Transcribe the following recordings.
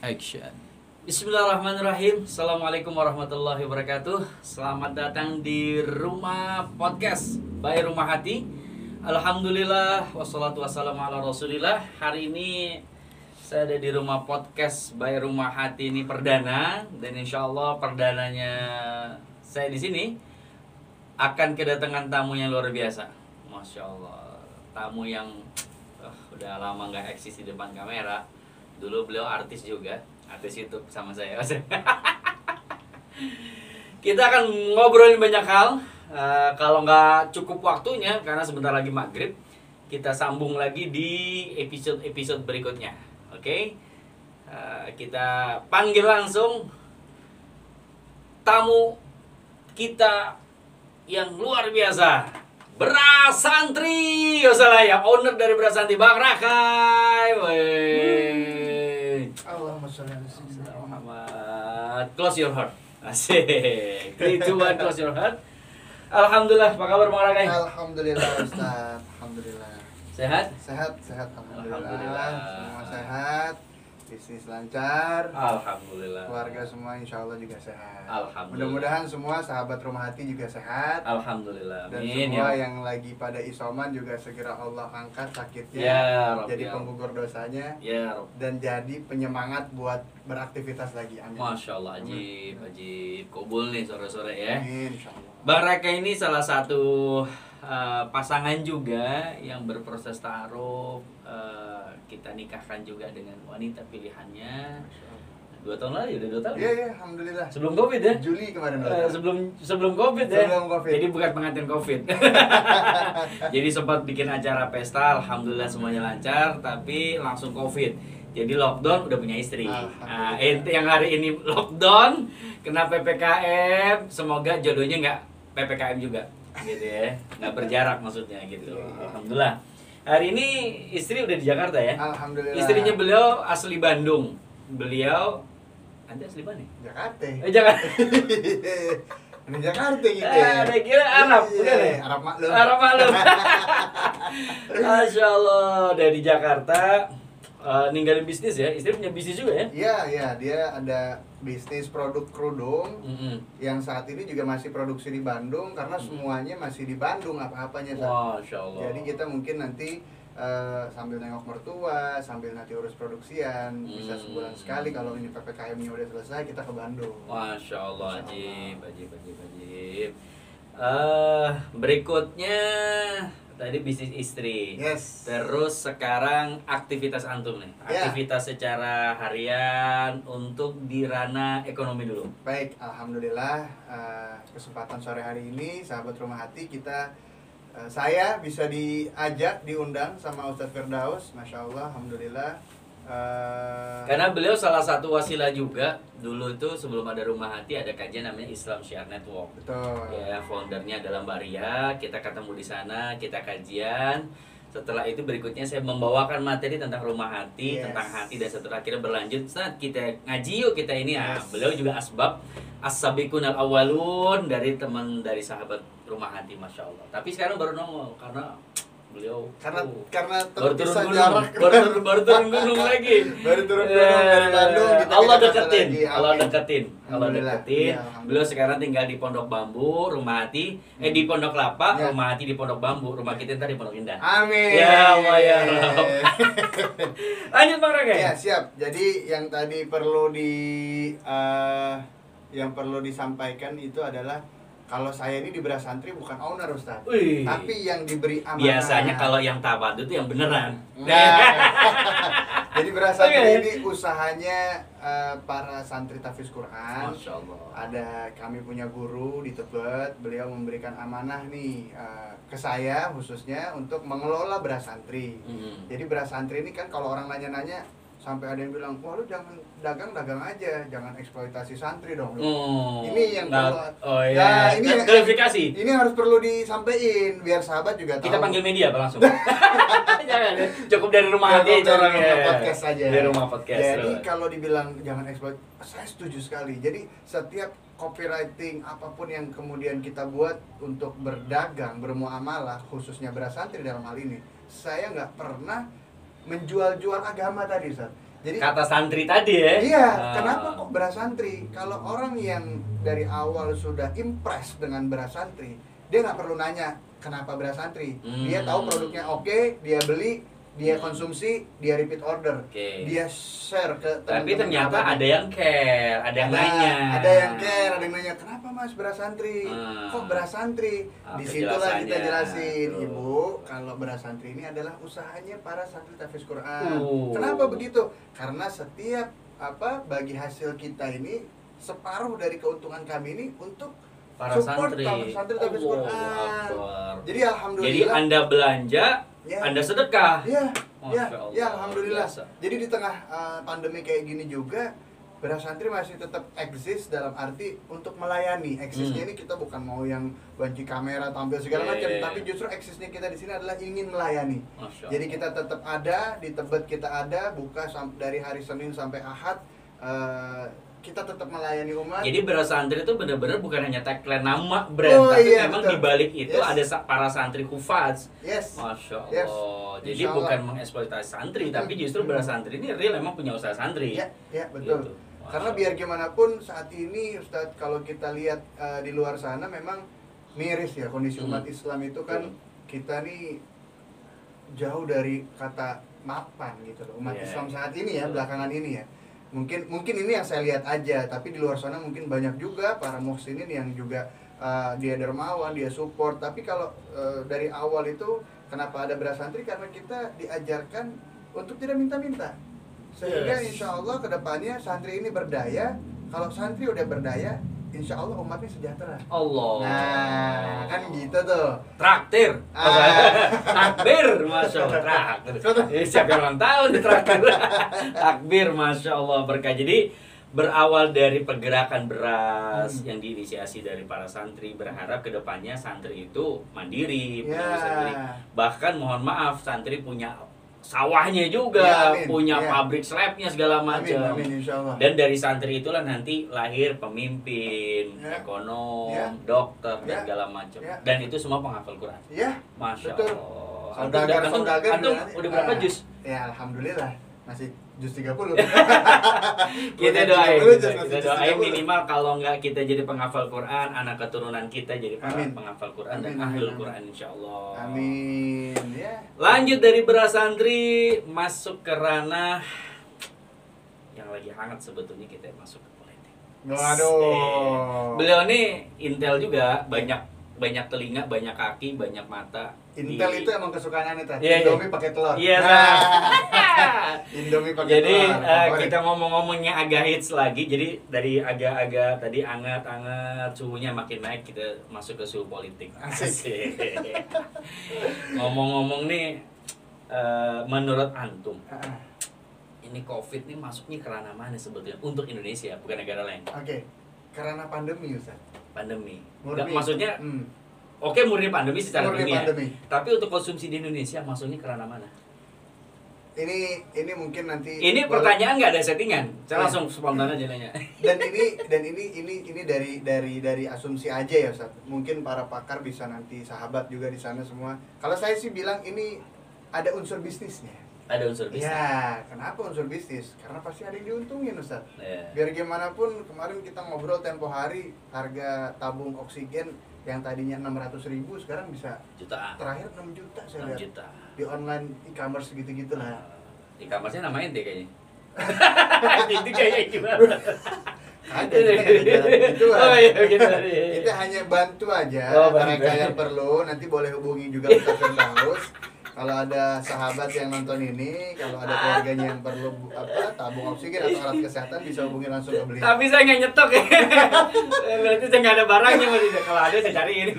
Action. Bismillahirrahmanirrahim. Assalamualaikum warahmatullahi wabarakatuh. Selamat datang di Rumah Podcast by Rumah Hati. Alhamdulillah wassalatu wassalamu ala Rasulillah. Hari ini saya ada di Rumah Podcast by Rumah Hati ini perdana, dan insya Allah perdananya saya di sini akan kedatangan tamu yang luar biasa. Masya Allah, tamu yang udah lama nggak eksis di depan kamera. Dulu beliau artis juga, artis YouTube sama saya. Kita akan ngobrolin banyak hal. Kalau nggak cukup waktunya, karena sebentar lagi maghrib, kita sambung lagi di episode berikutnya. Oke? Kita panggil langsung tamu kita yang luar biasa, Beras Santri. Salah ya, owner dari Beras Santri, Bang Rakai. Allahumma sholli ala sayyidina Muhammad. Close your heart. Asik. 3, 2, 1, close your heart. Alhamdulillah, apa kabar Bang Rakai? Alhamdulillah Ustaz. Alhamdulillah. Sehat? Sehat alhamdulillah. Alhamdulillah. Semua sehat. Bisnis lancar. Alhamdulillah. Keluarga semua insya Allah juga sehat. Alhamdulillah. Mudah-mudahan semua sahabat Rumah Hati juga sehat. Alhamdulillah. Dan Amin, semua ya. yang lagi pada isoman juga segera Allah angkat sakitnya. Ya, Rabbi, jadi ya. penggugur dosanya. Ya, Rob. Dan jadi penyemangat buat beraktivitas lagi. Amin. Masya Allah, ajib, ajib. Kubul nih sore-sore ya. Amin insya Allah. Bang Raka ini salah satu pasangan juga yang berproses ta'aruf. Kita nikahkan juga dengan wanita pilihannya 2 tahun lalu, udah 2 tahun. Iya, alhamdulillah. Sebelum Covid ya? Juli kemarin. Sebelum Covid ya? Sebelum Covid. Jadi bukan pengantin Covid. Jadi sempat bikin acara pesta, alhamdulillah semuanya lancar, tapi langsung Covid. Jadi lockdown, udah punya istri. Nah, yang hari ini lockdown, kena PPKM, semoga jodohnya nggak PPKM juga, gitu ya, nggak berjarak maksudnya gitu. Alhamdulillah. Hari ini istri udah di Jakarta ya? Alhamdulillah. Istrinya beliau asli Bandung. Beliau, Anda asli mana? Jakarta. Jakarta. Ini Jakarta gitu ya. Ada kira Arab, Iya, bukan ya? Arab maklum. Arab maklum. Masya Allah, dari Jakarta. Ninggalin bisnis ya, istri punya bisnis juga ya? Iya, dia ada bisnis produk kerudung yang saat ini juga masih produksi di Bandung karena semuanya masih di Bandung apa-apanya. Masya Allah. Jadi kita mungkin nanti sambil nengok mertua, sambil nanti urus produksian, bisa sebulan sekali kalau ini PPKM-nya udah selesai kita ke Bandung. Masya Allah, ajib. Berikutnya tadi bisnis istri. Yes. Terus sekarang aktivitas antum nih. Aktivitas secara harian untuk di ranah ekonomi dulu. Baik, alhamdulillah kesempatan sore hari ini sahabat Rumah Hati saya bisa diundang sama Ustadz Firdaus, masya Allah, alhamdulillah. Karena beliau salah satu wasilah juga. Dulu itu sebelum ada Rumah Hati ada kajian namanya Islam Share Network. Betul. Ya, foundernya adalah Mbak Ria. Kita ketemu di sana, kita kajian. Setelah itu berikutnya saya membawakan materi tentang Rumah Hati, tentang hati, dan setelah akhirnya berlanjut saat kita ngaji yuk kita ini. Beliau juga asbab as-sabiqunal awwalun dari teman dari sahabat Rumah Hati, masya Allah. Tapi sekarang baru nongol karena beliau karena baru turun terpisah gunung, jarak. baru turun gunung lagi. Baru turun gunung dari Bandung. Allah kita deketin, lagi. Allah Amin. deketin. Alhamdulillah. Iya, alhamdulillah. Beliau sekarang tinggal di Pondok Bambu, Rumah Hati, di Pondok Kelapa, Ya. Rumah Hati di Pondok Bambu, rumah kita ntar di Pondok Indah. Amin. Ya Allah ya Rabb. Lanjut Bang Raga. Ya, siap. Jadi yang tadi yang perlu disampaikan itu adalah kalau saya ini di Beras Santri bukan owner, Ustaz. Wih. Tapi yang diberi amanah. Biasanya kalau yang tabadu itu yang beneran. Nah. Jadi Beras Santri Oke. ini usahanya para santri tahfiz Quran. Masya Allah. Ada kami punya guru di Tebet, beliau memberikan amanah nih ke saya khususnya untuk mengelola Beras Santri. Jadi Beras Santri ini kan kalau orang nanya-nanya sampai ada yang bilang, wah lu jangan dagang aja, jangan eksploitasi santri dong. Ini yang perlu. Ya, ini klarifikasi. Ini harus perlu disampaikan biar sahabat juga tahu. Kita panggil media apa langsung? Jangan ya. Cukup dari Rumah Hati itu orangnya. Rumah podcast saja. Dari Rumah Podcast. Jadi kalau dibilang jangan eksploit, saya setuju sekali. Jadi setiap copywriting apapun yang kemudian kita buat untuk berdagang, bermuamalah, khususnya Beras Santri dalam hal ini, saya nggak pernah menjual-jual agama tadi, Ustaz. Jadi kata santri tadi ya. iya, kenapa kok beras santri? Kalau orang yang dari awal sudah impress dengan beras santri, dia nggak perlu nanya kenapa beras santri. Dia tahu produknya oke, dia beli, dia konsumsi, dia repeat order, dia share ke teman-teman. Tapi ternyata ada yang care, ada yang nanya. Ada yang care, ada yang nanya, kenapa mas beras santri? Kok beras santri? Disitulah kita jelasin, Ibu, kalau beras santri ini adalah usahanya para santri tahfiz Quran. Kenapa begitu? Karena setiap bagi hasil kita ini, separuh dari keuntungan kami ini untuk para support santri tahfiz Quran. Jadi alhamdulillah. Jadi Anda belanja, ya. Anda sedekah. Ya, Allah, ya alhamdulillah. biasa. Jadi di tengah pandemi kayak gini juga, beras santri masih tetap eksis dalam arti untuk melayani. Eksisnya ini kita bukan mau yang banci kamera tampil segala macam, tapi justru eksisnya kita di sini adalah ingin melayani. Jadi kita tetap ada di Tebet, kita ada buka dari hari Senin sampai Ahad. Kita tetap melayani umat. Jadi beras santri itu benar-benar bukan hanya tagline nama brand, tapi memang di balik itu ada para santri hufaz. Masya Allah. Jadi bukan mengeksploitasi santri, tapi justru beras santri ini real memang punya usaha santri. Ya betul. Gitu. Karena biar gimana pun saat ini Ustadz, kalau kita lihat di luar sana memang miris ya kondisi umat Islam itu kan kita nih jauh dari kata mapan gitu loh. Umat Islam saat ini ya, belakangan ini ya. Mungkin ini yang saya lihat aja, tapi di luar sana mungkin banyak juga para muhsinin yang juga dia dermawan, dia support. Tapi kalau dari awal itu kenapa ada beras santri? Karena kita diajarkan untuk tidak minta-minta. Sehingga insya Allah kedepannya santri ini berdaya. Kalau santri udah berdaya, insya Allah umatnya sejahtera. Allah. Nah, kan gitu tuh. Traktir. Takbir, masya Allah. Traktir. Siapa yang ulang tahun di traktir? Takbir, masya Allah berkah. Jadi berawal dari pergerakan beras yang diinisiasi dari para santri, berharap kedepannya santri itu mandiri, punya sendiri. Bahkan mohon maaf, santri punya sawahnya juga, punya pabrik slabnya segala macam. Dan dari santri itulah nanti lahir pemimpin, ekonom, dokter dan segala macam. Dan itu semua penghafal Quran. Masya Allah. Saudagar udah berapa juz? Ya alhamdulillah masih juz 30. Kita doain minimal kalau nggak kita jadi penghafal Quran, anak keturunan kita jadi penghafal Quran dan ahlul Quran insyaallah. Amin. Ya. Lanjut dari beras santri masuk ke ranah yang lagi hangat sebetulnya, kita masuk ke politik. Waduh. Beliau nih intel juga, banyak telinga, banyak kaki, banyak mata. Intel itu emang kesukaan Anita. Indomie pakai telur. Iya. Indomie pakai telur. Jadi kita ngomong-ngomongnya agak hits lagi. Jadi dari agak-agak tadi anget-anget, suhunya makin naik, kita masuk ke suhu politik. Asik. Ngomong-ngomong nih, menurut antum, ini COVID nih masuknya ke ranah mana sebetulnya untuk Indonesia, bukan negara lain? Oke, karena pandemi Ustaz. Pandemi. Maksudnya oke, murni pandemi secara dunia. Tapi untuk konsumsi di Indonesia masuknya ke ranah mana? Ini mungkin nanti. Ini pertanyaan nggak ada settingan. Saya langsung spontan aja nanya. Dan ini dari asumsi aja ya Ustaz. Mungkin para pakar bisa nanti, sahabat juga di sana semua. Kalau saya sih bilang ini ada unsur bisnisnya. Ada unsur bisnis. Ya, kenapa unsur bisnis? Karena pasti ada yang diuntungin Ustaz. Biar gimana pun kemarin kita ngobrol tempo hari, harga tabung oksigen yang tadinya 600.000 sekarang bisa jutaan. Terakhir 6 juta saya 6 lihat. juta. Di online e-commerce gitu-gitu lah. E-commerce-nya namain deh kayaknya. Itu kayak gimana? Ada gitu. Kita hanya bantu aja mereka yang perlu. Nanti boleh hubungi juga Ustaz Firdaus. Kalau ada sahabat yang nonton ini, kalau ada keluarganya yang perlu tabung oksigen atau alat kesehatan, bisa hubungi langsung ke beliau. Tapi saya nggak nyetok ya. Berarti saya nggak ada barangnya masih. Kalau ada saya cariin.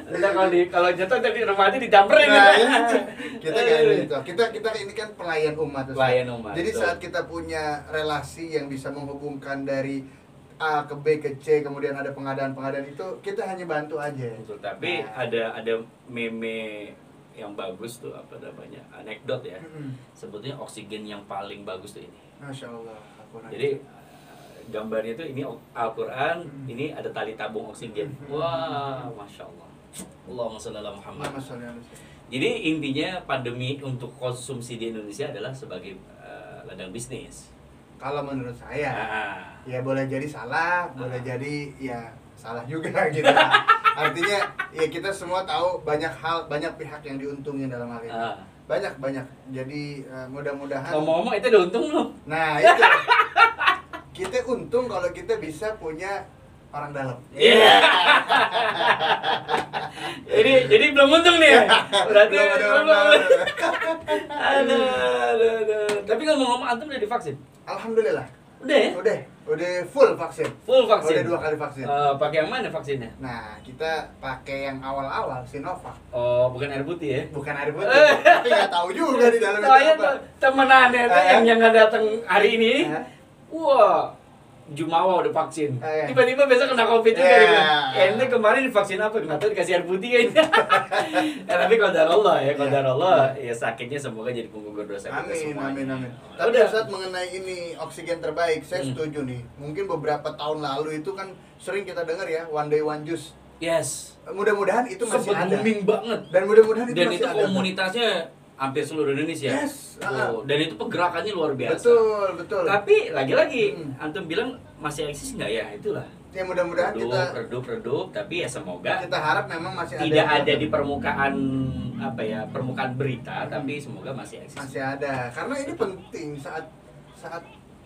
Entah kalau nyetok tapi rumah aja didamperin. Kita nggak ada itu. Kita ini kan pelayan umat. Pelayan umat. Jadi saat kita punya relasi yang bisa menghubungkan dari A ke B ke C, kemudian ada pengadaan itu, kita hanya bantu aja. Betul, tapi ada meme yang bagus tuh, apa namanya, anekdot ya. Sebetulnya oksigen yang paling bagus tuh ini. Masya Allah. Jadi gambarnya tuh ini Al-Quran, ini ada tali tabung oksigen. Wah, Masya Allah. Allahumma sholli ala Muhammad. Jadi intinya pandemi untuk konsumsi di Indonesia adalah sebagai ladang bisnis. Kalau menurut saya, Ah. ya boleh jadi salah, boleh jadi ya salah juga gitu. Artinya ya kita semua tahu banyak pihak yang diuntungin dalam hal ini. Banyak. Jadi mudah-mudahan. Ngomong-ngomong itu ada untung belum? Nah itu kita untung kalau kita bisa punya orang dalam. Iya. Jadi belum untung nih ya? Berarti Belum ada orang dalam. Aduh. Tapi ngomong-ngomong antum udah divaksin? Alhamdulillah. Udah ya? Udah full vaksin. Full vaksin? Udah 2 kali vaksin. Pakai yang mana vaksinnya? Nah, kita pakai yang awal-awal Sinovac. Oh, bukan air putih ya? Bukan air putih. Tapi nggak tahu juga di dalamnya Soalnya apa. temen aneh tuh yang nggak datang hari ini. Wah, Jumawa udah vaksin. Tiba-tiba besok kena COVID juga. Ente kemarin divaksin apa? Nggak tahu dikasih air putih kayaknya. Tapi qadar Allah ya sakitnya semoga jadi penggugur dosa kita semuanya. Amin. Tapi Ustadz mengenai ini oksigen terbaik, saya setuju nih. Mungkin beberapa tahun lalu itu kan sering kita dengar ya, one day one juice. Yes. Mudah-mudahan itu masih Sempet ada. booming banget. Dan mudah-mudahan itu Dan masih itu ada. komunitasnya hampir seluruh Indonesia. Yes. Dan itu pergerakannya luar biasa. Betul. Tapi lagi-lagi antum bilang masih eksis nggak ya? Itulah. Ya mudah-mudahan kita redup, tapi ya semoga kita harap memang masih tidak ada. ada di permukaan permukaan berita, tapi semoga masih eksis. Masih ada. Karena ini penting saat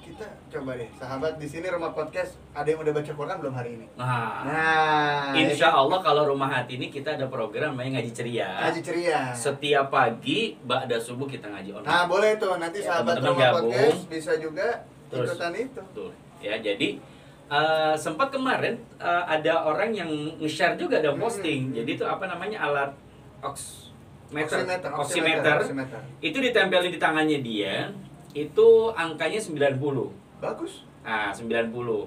kita coba deh, sahabat di sini Rumah Podcast, ada yang udah baca Quran belum hari ini? Nah, insya Allah kalau Rumah Hati ini kita ada program namanya Ngaji Ceria. Ngaji Ceria. Setiap pagi ba'da subuh kita ngaji online. Nah, boleh tuh nanti Ya, sahabat teman-teman Rumah gabung. Podcast bisa juga Terus. ikutan itu. Betul. Ya, jadi sempat kemarin ada orang yang nge-share juga ada posting. Jadi itu apa namanya alat oximeter. Itu ditempelin di tangannya dia. Itu angkanya 90. Bagus. Nah, 90.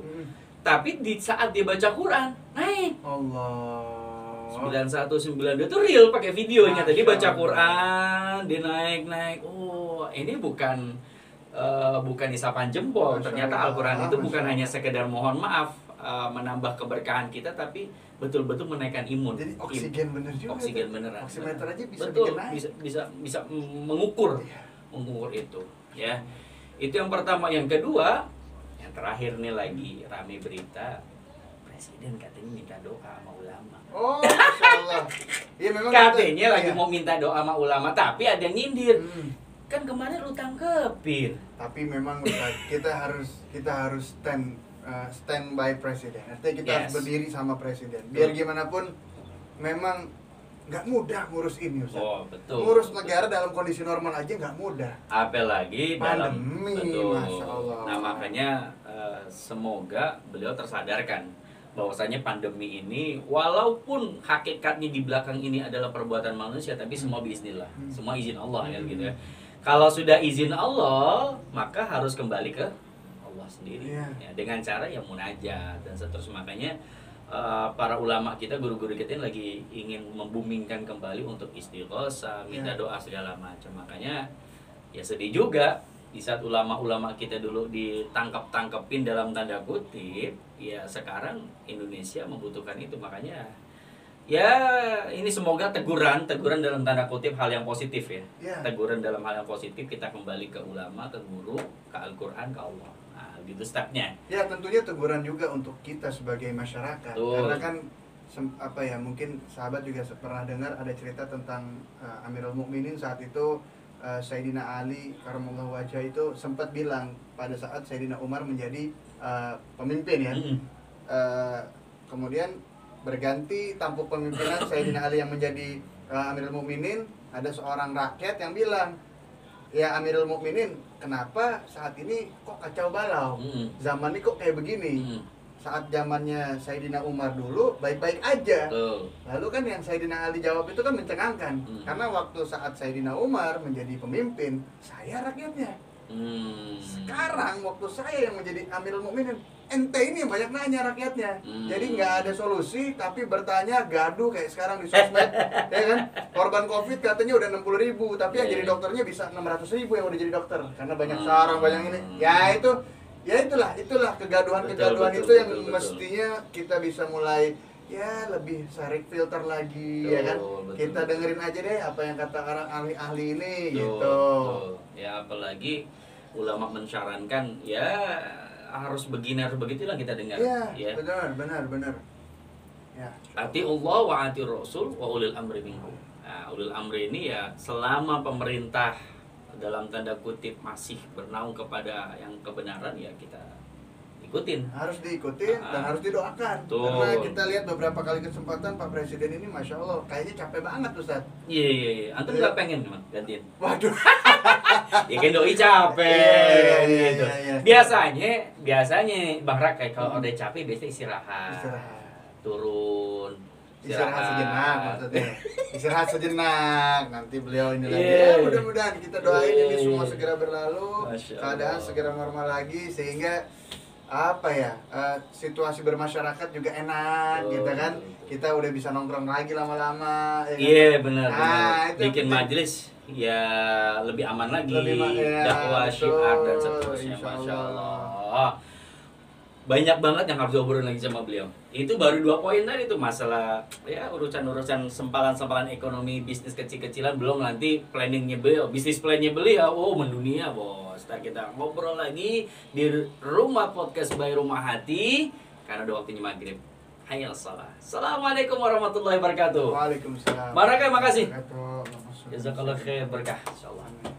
Tapi di saat dia baca Quran, naik. Allah. 9192 itu real pakai videonya. Tadi baca Quran, dia naik. Oh, ini bukan isapan jempol. Ternyata Al-Quran itu bukan hanya sekedar mohon maaf menambah keberkahan kita, tapi betul-betul menaikkan imun. Jadi oksigen bener juga. Oksigen beneran. Oximeter aja bisa betul, bikin naik. bisa mengukur. Mengukur itu, ya. Itu yang pertama. Yang kedua, yang terakhir nih lagi rame berita, Presiden katanya minta doa sama ulama. Oh, Masya Allah. Ya, memang Katanya kita, lagi mau minta doa sama ulama, tapi ada yang nyindir. Kan kemarin lu tangkepin. Tapi memang Ustaz, kita harus stand by presiden. Artinya kita harus berdiri sama presiden. Biar gimana pun memang nggak mudah ngurus ini, Ustaz. Oh, betul. Ngurus negara dalam kondisi normal aja nggak mudah. Apalagi dalam pandemi, Masya Allah. Nah, makanya semoga beliau tersadarkan bahwasanya pandemi ini walaupun hakikatnya di belakang ini adalah perbuatan manusia, tapi semua bismillah, semua izin Allah ya gitu ya. Kalau sudah izin Allah, maka harus kembali ke Allah sendiri ya, dengan cara yang munajat dan seterusnya. Makanya para ulama kita, guru-guru kita ini lagi ingin membumingkan kembali untuk istighosah, minta doa segala macam. Makanya ya sedih juga di saat ulama-ulama kita dulu ditangkap-tangkepin dalam tanda kutip, ya sekarang Indonesia membutuhkan itu. Makanya ya ini semoga teguran dalam tanda kutip hal yang positif ya. Teguran dalam hal yang positif, kita kembali ke ulama, ke guru, ke Al-Quran, ke Allah. Nah, gitu stepnya. Ya, tentunya teguran juga untuk kita sebagai masyarakat. Karena kan mungkin sahabat juga pernah dengar ada cerita tentang Amirul Mukminin saat itu Sayyidina Ali karamallahu wajhah itu sempat bilang pada saat Sayyidina Umar menjadi pemimpin ya. Kemudian berganti tampuk pemimpinan Sayyidina Ali yang menjadi Amirul Mukminin, ada seorang rakyat yang bilang, "Ya Amirul Mukminin, kenapa saat ini kok kacau balau? Zaman ini kok kayak begini? Saat zamannya Sayyidina Umar dulu baik-baik aja." Lalu kan yang Sayyidina Ali jawab itu kan mencengangkan. Karena waktu saat Sayyidina Umar menjadi pemimpin, saya rakyatnya. Sekarang waktu saya yang menjadi Amirul Mukminin, ente ini yang banyak nanya rakyatnya. Jadi nggak ada solusi, tapi bertanya, gaduh kayak sekarang di sosmed. Ya kan? Korban COVID katanya udah 60.000, tapi yang jadi dokternya bisa 600.000 yang udah jadi dokter. Karena banyak sarang, banyak ini. Ya itulah kegaduhan-kegaduhan itu yang mestinya kita bisa mulai ya lebih saring filter lagi, ya kan? Kita dengerin aja deh apa yang kata orang ahli-ahli ini gitu. Ya apalagi ulama mensyarankan ya harus begini harus begitu lah kita dengar. Iya, benar. Ya. Ati Allah wa ati Rasul wa ulil amri minkum. Nah, ulil amri ini ya selama pemerintah dalam tanda kutip masih bernaung kepada yang kebenaran ya kita ikutin. Harus diikutin dan harus didoakan. Tuh. Karena kita lihat beberapa kali kesempatan Pak Presiden ini Masya Allah kayaknya capek banget Ustaz. Iya. Antum nggak pengen teman gantiin? Waduh. Ya kan doi capek. Gitu. Iya. Biasanya Bang Rak kayak kalau udah capek biasanya istirahat. Turun. Istirahat sejenak maksudnya. Istirahat sejenak. Nanti beliau ini lagi. Yeah. Ya, mudah-mudahan kita doain ini semua segera berlalu, Masya keadaan Allah. segera normal lagi sehingga situasi bermasyarakat juga enak gitu kan. Kita udah bisa nongkrong lagi lama-lama ya kan? Iya benar. Itu Bikin penting. majelis ya lebih aman lagi. Ya, Dakwah, betul. syiar dan seterusnya. Insya Masya Allah. Allah. Banyak banget yang harus diobrolin lagi sama beliau. Itu baru 2 poin tadi tuh masalah ya urusan-urusan sempalan-sempalan ekonomi bisnis kecil-kecilan, belum nanti planningnya beliau, bisnis plannya beliau. Oh mendunia bos. Ntar kita ngobrol lagi di rumah podcast by Rumah Hati karena udah waktunya maghrib. Hayal salah. Assalamualaikum warahmatullahi wabarakatuh. Waalaikumsalam. Baraka, makasih. Wabarakatuh. Jazakallah khair berkah insyaallah.